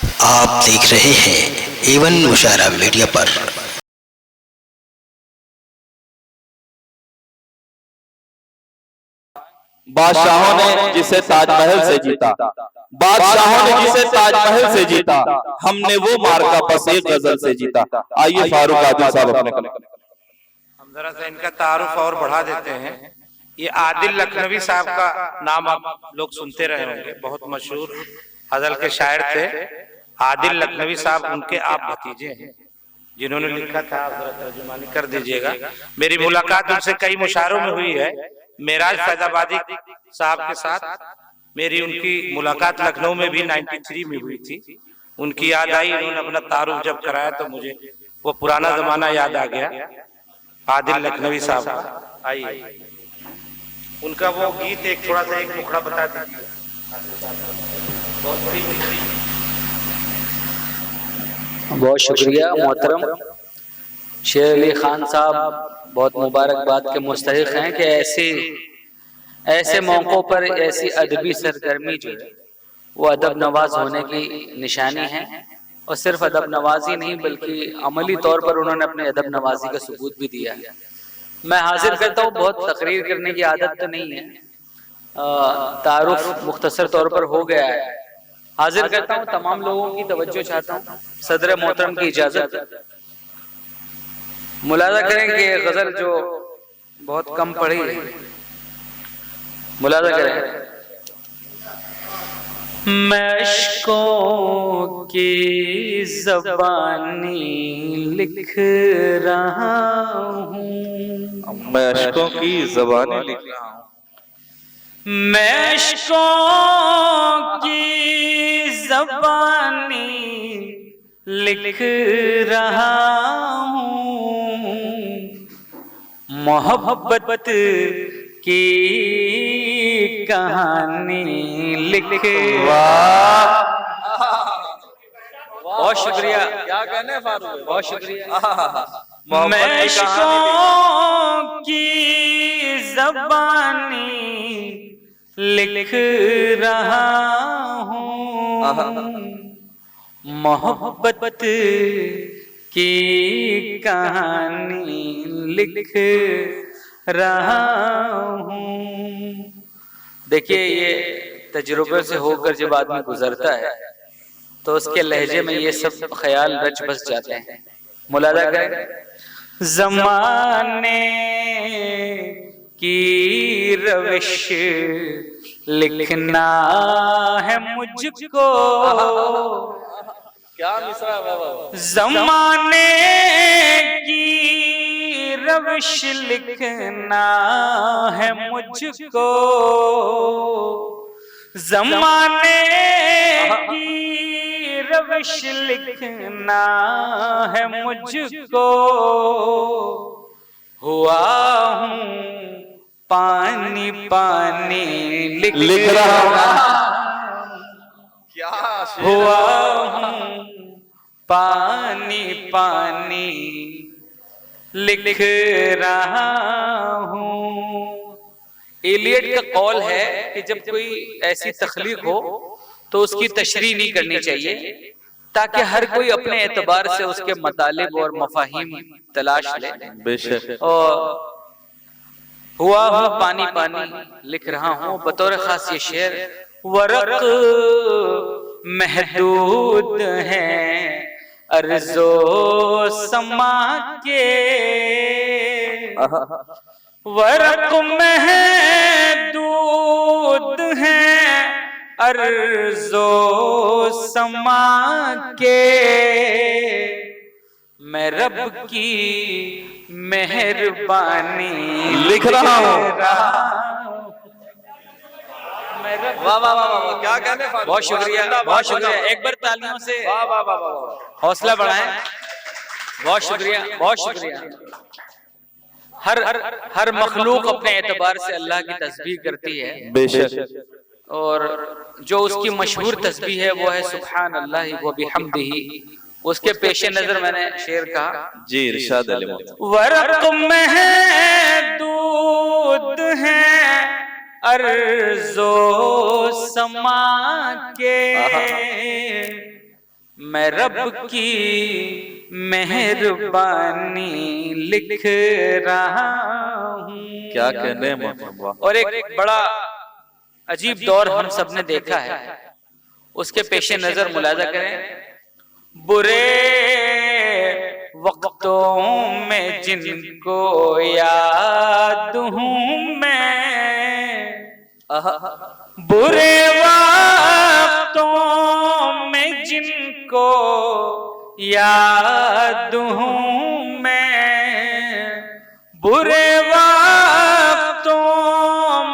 आप देख रहे हैं एवन मुशायरा मीडिया पर। बादशाहों ने जिसे ताजमहल से जीता, बादशाहों ने जिसे ताजमहल से जीता, हमने वो मार्का बस एक गजल से जीता। आइए फारूक आदिल साहब अपने हम जरा सा इनका तारुफ और बढ़ा देते हैं। ये आदिल लखनवी साहब का नाम आप लोग सुनते रहे होंगे, बहुत मशहूर गजल के शायर थे आदिल लखनवी साहब। उनके आप भतीजे हैं जिन्होंने लिखा था, आप जरा तर्जुमानी कर दीजिएगा। मेरी मुलाकात उनसे कई मुशायरों में हुई है। मेराज फैजाबादी साहब के साथ मेरी उनकी मुलाकात लखनऊ में भी 93 में हुई थी। उनकी याद आई, उन्होंने अपना तारुफ जब कराया तो मुझे वो पुराना जमाना याद आ गया। आदिल लखनवी साहब का आइए, उनका वो गीत एक थोड़ा सा एक मुखड़ा बता दीजिए। बहुत शुक्रिया मोहतरम शेर अली खान साहब, बहुत मुबारकबाद के मुस्तहिक हैं कि ऐसे मौक़ों पर ऐसी अदबी सरगर्मी जो है वो अदब नवाज होने की निशानी है। और सिर्फ अदब नवाजी नहीं बल्कि अमली तौर पर उन्होंने अपने अदब नवाजी का सबूत भी दिया है। मैं हाजिर करता हूँ, बहुत तकरीर करने की आदत तो नहीं है, तारुफ मुख्तसर तौर पर हो गया है। हाजिर करता हूँ, तमाम लोगों की तवज्जो चाहता हूँ। सदर मोहतरम की इजाजत, मुलाजा करें कि गजल जो बहुत कम पढ़ी है, मुलाजा करें। मैं अश्कों की ज़बानी लिख रहा हूँ, मैं अश्कों की ज़बानी लिख रहा हूँ, मैं अश्कों की ज़बानी लिख रहा हूँ, मोहब्बत की कहानी लिख। बहुत शुक्रिया, क्या कहने फारूक, बहुत शुक्रिया। मैं अश्कों की ज़बानी लिख रहा हूँ, मोहब्बत की कहानी लिख रहा हूँ। देखिए, ये तजुर्बे से होकर जब आदमी गुजरता है तो उसके लहजे में ये सब ख्याल रच बस जाते हैं। मुलाजा करें। ज़माने की रविश लिखना है मुझको, क्या मिसरा बाबा। ज़माने की रविश लिखना है मुझको, ज़माने की रविश लिखना है मुझको, हुआ हूँ पानी पानी लिख रहा हूँ, क्या हुआ हूँ पानी पानी लिख रहा हूँ। एलियट का कौल है कि जब कोई ऐसी तख्लीक हो तो उसकी तशरीह नहीं करनी चाहिए, ताकि हर कोई अपने एतबार से उसके मतालिब और मफाहिम तलाश ले। बेशक। और हुआ हूँ पानी पानी लिख रहा हूँ, बतौर खास ये शेर, वरक महदूद हैं अर्ज़ो समा के, वरक महदूद हैं अर्ज़ो समा के, मैं रब की मेहरबानी लिख रहा हूँ। वाह वाह वाह वाह, क्या कहने। बहुत शुक्रिया, बहुत शुक्रिया। एक बार तालियों से हौसला बढ़ाएं। बहुत शुक्रिया, बहुत शुक्रिया। हर मखलूक अपने एतबार से अल्लाह की तस्बीह करती है, बेशक। और जो उसकी मशहूर तस्बीह है वो है सुब्हान अल्लाह व बिहम्दिही। उसके पेश नजर मैंने शेर कहा, जी इरशाद अली। वरक महदूद हैं अर्ज़ो समा के, मैं रब की मेहरबानी लिख रहा हूँ। क्या कहने हैं मोहतरम, वाह। और एक बड़ा अजीब दौर हम सब ने देखा है, उसके पेश नजर मुलाजा करें। बुरे वक्तों में जिनको याद हूँ मैं, बुरे वक्तों में जिनको याद हूँ मैं, बुरे वक्तों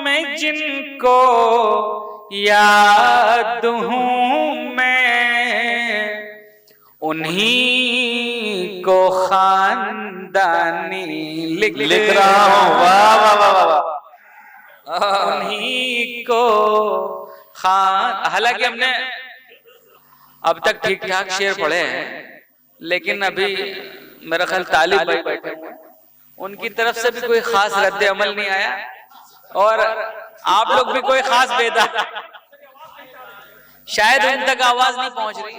में जिनको याद हूँ मैं, उन्हीं को खानदानी लिख रहा हूँ। वाह वाह वाह वाह। उन्हीं को खान, हालांकि हमने अब तक ठीक ठाक शेर पढ़े हैं, लेकिन अभी मेरा ख्याल तालिब भाई बैठे हुए, उनकी तरफ से भी कोई खास रद्द अमल नहीं आया, और आप लोग भी कोई खास बेदार, शायद उन तक आवाज नहीं पहुंच रही,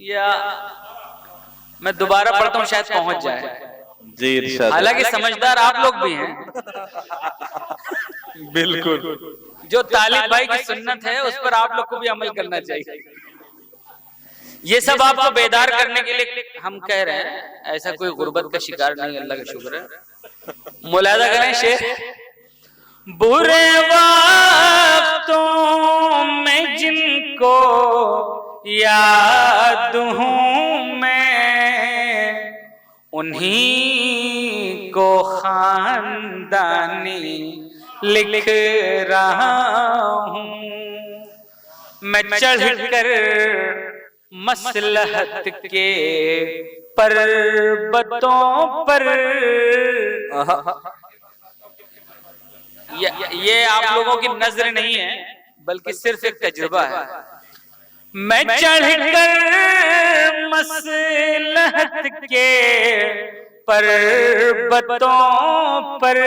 या मैं दोबारा पढ़ता हूँ शायद पहुंच जाए जी इरशाद। हालांकि समझदार आप लोग भी हैं, बिल्कुल। जो तालिब भाई की सुन्नत है उस पर आप लोग को भी अमल करना चाहिए। ये सब आपको बेदार करने के लिए हम कह रहे हैं, ऐसा कोई गुर्बत का शिकार नहीं, अल्लाह का शुक्र है। मुलाजा करें शेर। बुरे वक्तों में जिनको याद हूँ मैं, उन्हीं को खानदानी लिख रहा हूँ। मैं चढ़कर मसलहत के पर्वतों पर, ये आप लोगों की नजर नहीं है बल्कि सिर्फ एक तजुर्बा है। मैं चढ़कर मसलहत के पर्वतों पर,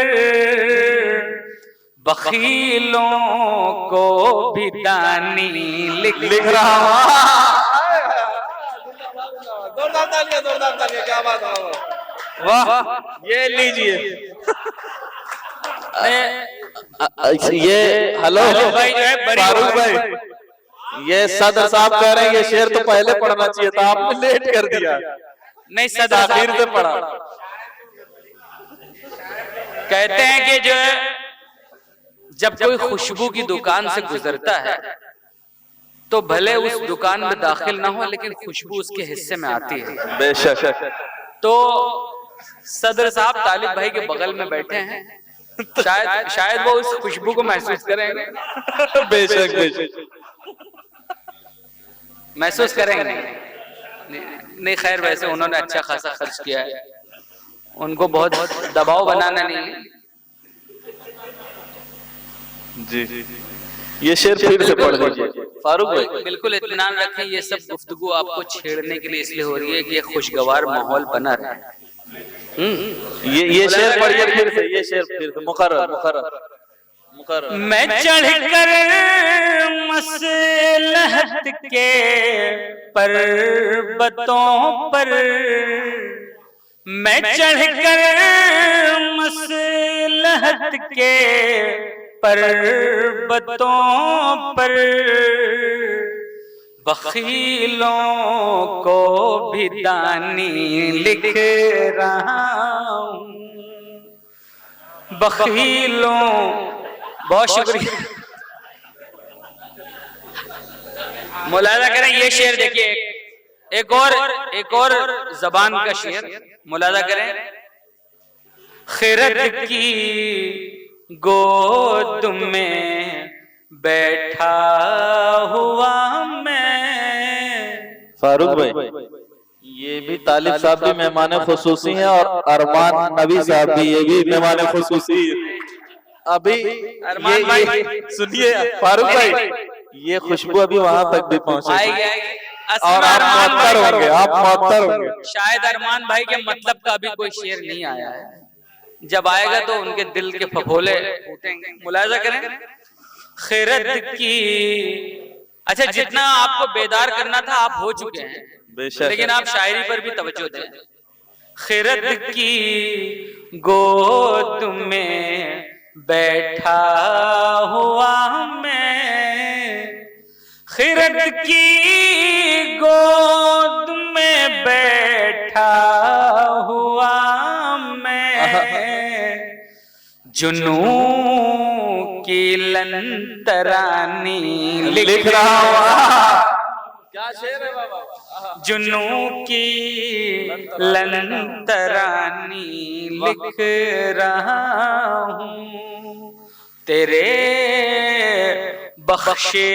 बखीलों को भी दानी लिख रहा हूँ। जोरदार तालियां, क्या बात है, वाह। ये लीजिए ये हेलो भाई जो है बड़ी फारूक भाई, ये सदर साहब कह रहे हैं ये शेर तो पहले पढ़ना चाहिए था, आपने लेट कर दिया। नहीं, सदर आखिर से पढ़ा। कहते हैं कि जो जब कोई खुशबू की दुकान से गुजरता है तो भले उस दुकान में दाखिल ना हो, लेकिन खुशबू उसके हिस्से में आती है। बेशक। तो सदर साहब तालिब भाई के बगल में बैठे हैं, शायद वो उस खुशबू को महसूस करेंगे। बेशक बेशक महसूस करेंगे। नहीं खैर, वैसे उन्होंने अच्छा खासा खर्च किया है, उनको बहुत दबाव बनाना नहीं है। जी ये शेर फिर से पढ़ लीजिए फारूक भाई। बिल्कुल इत्मीनान रखें, ये सब गुफ्तगू आपको छेड़ने के लिए इसलिए हो रही है कि ये खुशगवार माहौल बना रहे। ये शेर पढ़िए फिर से, ये शेर फिर से मुकर्रर मुकर्रर मुकर्रर। मैं चढ़कर मसलहत के पर्वतों पर, मैं चढ़कर मसलहत के पर्वतों पर, बखीलों को भी दानी लिख रहा हूँ। बखीलों, बहुत शुक्रिया। मुलाजा करें, ये शेर देखिए, एक और जबान का शेर मुलाजा करें। खिरत की गोद में बैठा हुआ मैं। फारूक भाई, ये भी तालिब साहब भी मेहमान खुसूसी हैं और अरमान नबी साहब भी, ये भी मेहमान खुसूसी है। अभी अरमान भाई सुनिए फारूक भाई, ये खुशबू अभी वहां तक भी पहुंचेगी और आप मुअत्तर होंगे, आप मुअत्तर होंगे। शायद अरमान भाई के मतलब का अभी कोई शेर नहीं आया है, जब आएगा तो उनके दिल के फफोले फूटेंगे। मुलाजा करें। खिरत की अच्छा, जितना आपको बेदार करना था आप हो चुके हैं, बेशक। लेकिन आप शायरी पर भी तवज्जो दें। खिरद की गोद में बैठा हुआ मैं, खिरद की गोद में बैठा हुआ मैं, जुनू की लंतरानी लिख रहा हूँ। क्या शेर है बाबा। जुनू की लंतरानी लिख रहा हूँ, तेरे बख्शे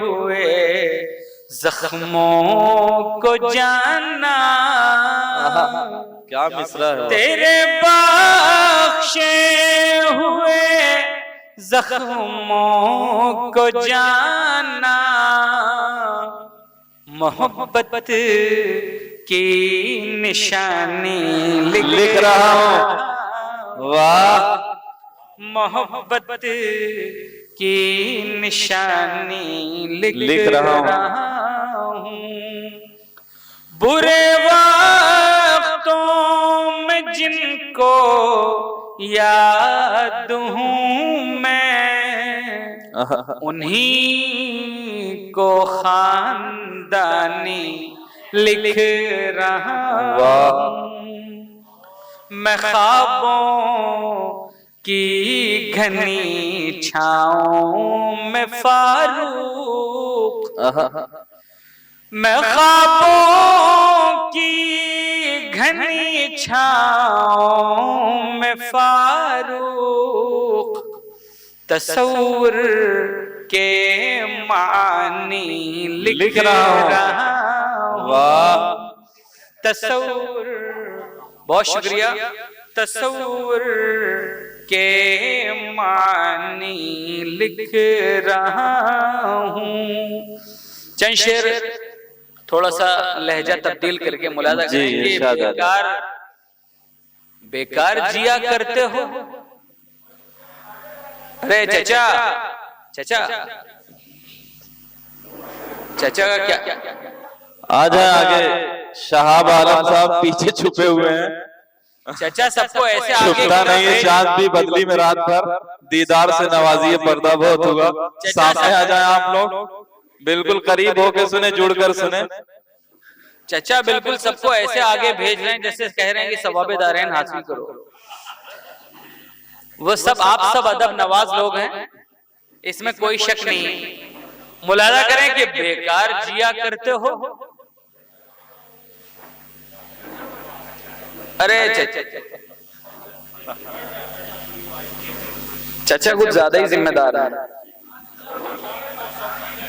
हुए जख्मों को जाना, क्या मिसरा है। तेरे बख्शे हुए जख्मों को जाना, मोहब्बत की निशानी लिख रहा हूँ। वाह। मोहब्बत की निशानी लिख रहा हूँ। बुरे वक्तों में जिनको याद हूँ मैं, उन्हीं को खानदानी लिख रहा हूँ। मैं ख्वाबों की घनी छाँव में फारूक, मैं ख्वाबों की घनी छाँव में फारूक, तस्वुर के मानी लिख रहा हूँ। वाह। तस्वुर, बहुत शुक्रिया। तस्वुर के मानी लिख रहा हूँ। चंद शेर थोड़ा सा लहजा तब्दील करके मुलादा करेंगे। बेकार बेकार जिया करते हो। अरे चचा, चचा, चचा का क्या? आ जाए आगे। शहाब आलम साहब पीछे छुपे हुए हैं। चचा सबको ऐसे आगे छुपता नहीं है। चांद भी बदली में रात भर, दीदार से नवाजिए पर्दा बहुत होगा। सामने आ जाए आप लोग, बिल्कुल करीब होके सुने, जुड़कर सुने। चचा बिल्कुल सबको ऐसे आगे भेज रहे हैं जैसे कह रहे हैं कि सवाबे दारैन हासिल करो। वो सब आप सब अदब नवाज लोग हैं, इसमें कोई शक नहीं। मुलादा करें कि बेकार जिया करते हो। अरे चचा कुछ ज्यादा ही जिम्मेदार है।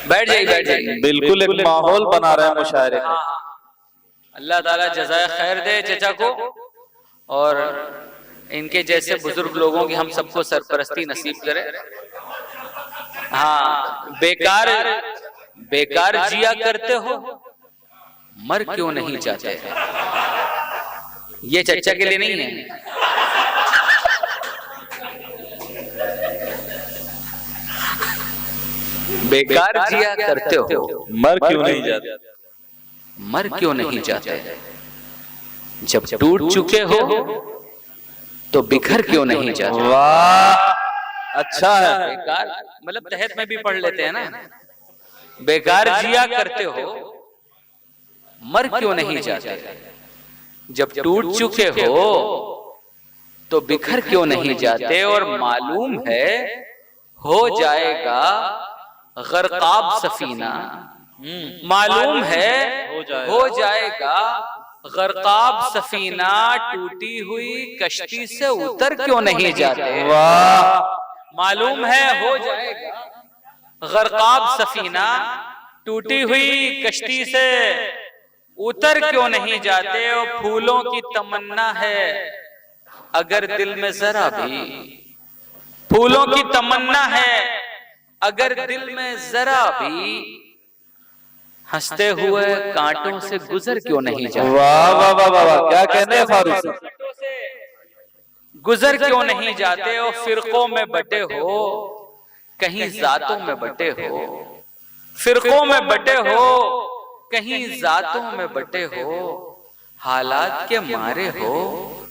बैठ जाइए, बैठ जाइए। बिल्कुल एक माहौल बना रहे हैं मुशायरे का। अल्लाह ताला जज़ाए खैर दे चचा को, और इनके जैसे बुजुर्ग लोगों की हम सबको सरपरस्ती नसीब करे। हाँ, बेकार बेकार जिया करते हो, मर क्यों नहीं जाते? ये चचा के लिए नहीं है। बेकार जिया करते हो, मर क्यों नहीं जाते? मर क्यों नहीं जाते? जब टूट चुके हो तो बिखर क्यों नहीं जाते? वाह, अच्छा है। बेकार मतलब तहत में भी पढ़ लेते हैं ना। बेकार जिया करते हो, मर क्यों नहीं जाते? जब टूट चुके हो तो बिखर क्यों नहीं जाते? और मालूम है हो जाएगा गर्काब सफीना, मालूम है हो जाएगा गर्काब सफीना, टूटी हुई कश्ती से उतर क्यों नहीं जाते? वाह, मालूम है हो जाएगा गर्काब सफीना, टूटी हुई कश्ती से उतर क्यों नहीं जाते? और फूलों की तमन्ना है अगर दिल में जरा भी, फूलों की तमन्ना है अगर दिल में जरा भी, हंसते हुए कांटों से गुजर क्यों नहीं जाते? वाह वाह वाह वाह, क्या कहने हैं फारूक साहब? गुजर क्यों नहीं जाते? और फिरकों में बटे हो, कहीं जातों में बटे हो, फिरकों में बटे हो, कहीं जातों में बटे हो, हालात के मारे हो,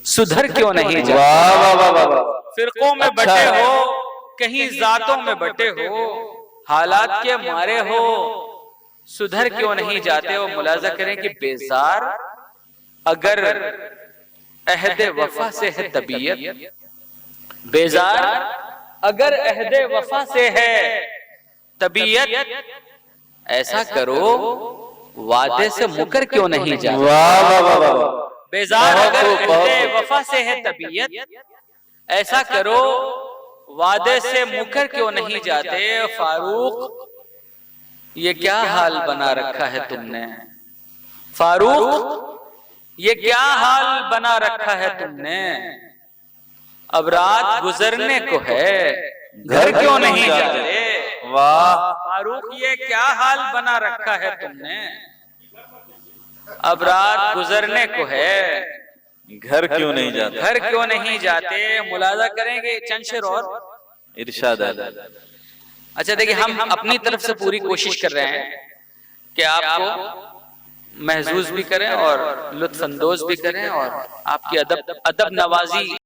सुधर क्यों नहीं जाते। वाह वाह वाह वाह वाह। फिरकों में अच्छा बटे है। हो, कहीं जातों में बटे हो, हालात के मारे हो, सुधर क्यों नहीं जाते हो। मुलाजा करें कि बेजार अगर अहदे वफा से है तबीयत, बेजार अगर अहदे वफा से है तबीयत, ऐसा करो वादे से मुकर क्यों नहीं जाते। वाह वाह वाह वाह वाह। बेजार बहुत अगर खूब, बहुत अहदे खूब। वफा से है तबीयत, ऐसा करो वादे से मुकर क्यों नहीं जाते। फारूक ये क्या हाल बना रखा है तुमने, फारूक ये क्या हाल बना रखा है तुमने। अब रात गुजरने को है, घर क्यों नहीं जाते। वाह। फारूक ये क्या हाल बना रखा है तुमने। अब रात गुजरने को है, घर क्यों नहीं जाते। घर क्यों नहीं जाते। मुलाजा करेंगे चंद शेर और इरशाद है। अच्छा देखिए, हम अपनी तरफ से पूरी कोशिश कर रहे हैं कि आपको महजूज भी करें और लुत्फ अंदोज भी करें और आपकी अदब नवाजी